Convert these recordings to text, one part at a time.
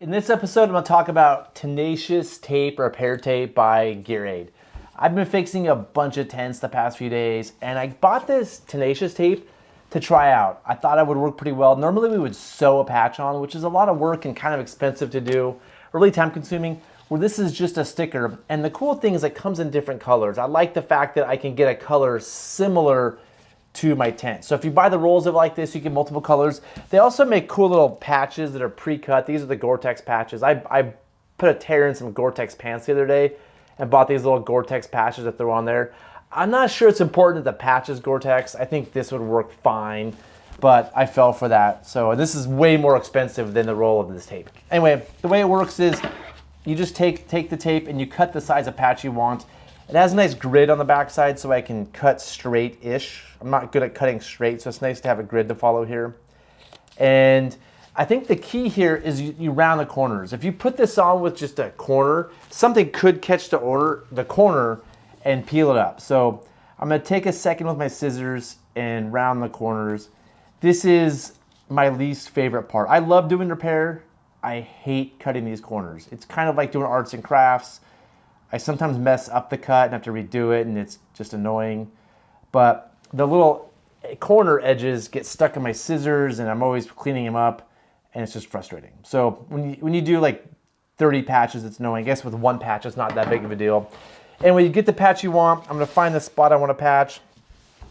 In this episode, I'm going to talk about Tenacious tape, repair tape by Gore. I've been fixing a bunch of tents the past few days, and I bought this Tenacious tape to try out. I thought it would work pretty well. Normally we would sew a patch on, which is a lot of work and kind of expensive to do, really time consuming, where this is just a sticker. And the cool thing is it comes in different colors. I like the fact that I can get a color similar to my tent. So if you buy the rolls of like this, you get multiple colors. They also make cool little patches that are pre-cut. These are the Gore-Tex patches. I put a tear in some Gore-Tex pants the other day and bought these little Gore-Tex patches that throw on there. I'm not sure it's important that the patch is Gore-Tex. I think this would work fine, but I fell for that. So this is way more expensive than the roll of this tape. Anyway, the way it works is you just take the tape and you cut the size of patch you want. It has a nice grid on the backside so I can cut straight-ish. I'm not good at cutting straight, so it's nice to have a grid to follow here. And I think the key here is you round the corners. If you put this on with just a corner, something could catch the corner and peel it up. So I'm gonna take a second with my scissors and round the corners. This is my least favorite part. I love doing repair. I hate cutting these corners. It's kind of like doing arts and crafts. I sometimes mess up the cut and have to redo it, and it's just annoying. But the little corner edges get stuck in my scissors, and I'm always cleaning them up, and it's just frustrating. So when you do like 30 patches, it's annoying. I guess with one patch, it's not that big of a deal. And when you get the patch you want, I'm gonna find the spot I want to patch,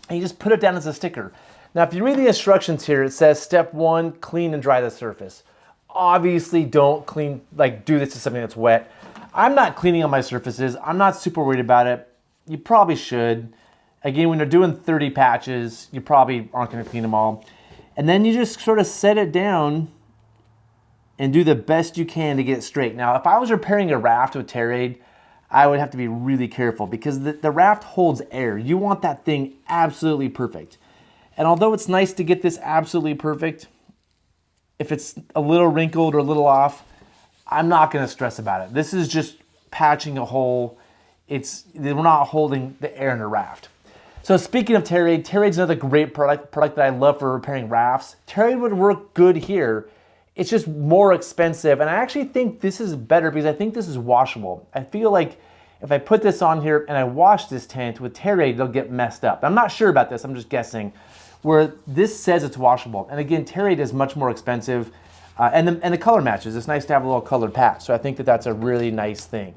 and you just put it down as a sticker. Now, if you read the instructions here, it says step 1, clean and dry the surface. Obviously, don't do this to something that's wet. I'm not cleaning on my surfaces. I'm not super worried about it. You probably should. Again, when you're doing 30 patches, you probably aren't going to clean them all. And then you just sort of set it down and do the best you can to get it straight. Now, if I was repairing a raft with Tenacious, I would have to be really careful because the raft holds air. You want that thing absolutely perfect. And although it's nice to get this absolutely perfect, if it's a little wrinkled or a little off, I'm not going to stress about it. This is just patching a hole. We're not holding the air in a raft. So speaking of Tenacious is another great product that I love for repairing rafts. Tenacious would work good here. It's just more expensive, and I actually think this is better because I think this is washable. I feel like if I put this on here and I wash this tent with Tenacious, it'll get messed up. I'm not sure about this. I'm just guessing. Where this says it's washable, and again, Tenacious is much more expensive. And the color matches. It's nice to have a little colored patch. So I think that that's a really nice thing.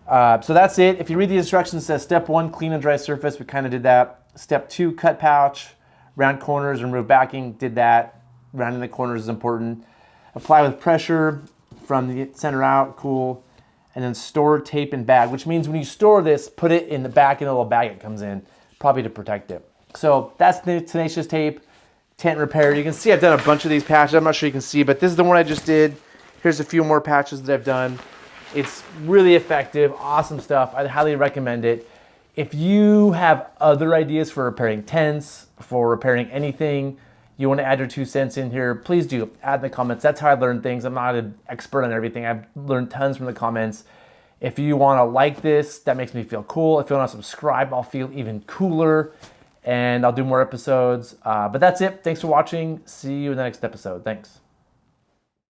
So that's it. If you read the instructions, it says step 1, clean and dry surface. We kind of did that. Step 2, cut pouch, round corners, remove backing. Did that. Rounding the corners is important. Apply with pressure from the center out. Cool. And then store, tape, and bag, which means when you store this, put it in the back in the little bag it comes in, probably to protect it. So that's the Tenacious tape. Tent repair. You can see I've done a bunch of these patches. I'm not sure you can see, but this is the one I just did. Here's a few more patches that I've done. It's really effective, awesome stuff. I'd highly recommend it. If you have other ideas for repairing tents, for repairing anything, you want to add your 2 cents in here, please do. Add in the comments. That's how I learn things. I'm not an expert on everything. I've learned tons from the comments. If you want to like this, that makes me feel cool. If you want to subscribe, I'll feel even cooler. And I'll do more episodes. But that's it. Thanks for watching. See you in the next episode. Thanks.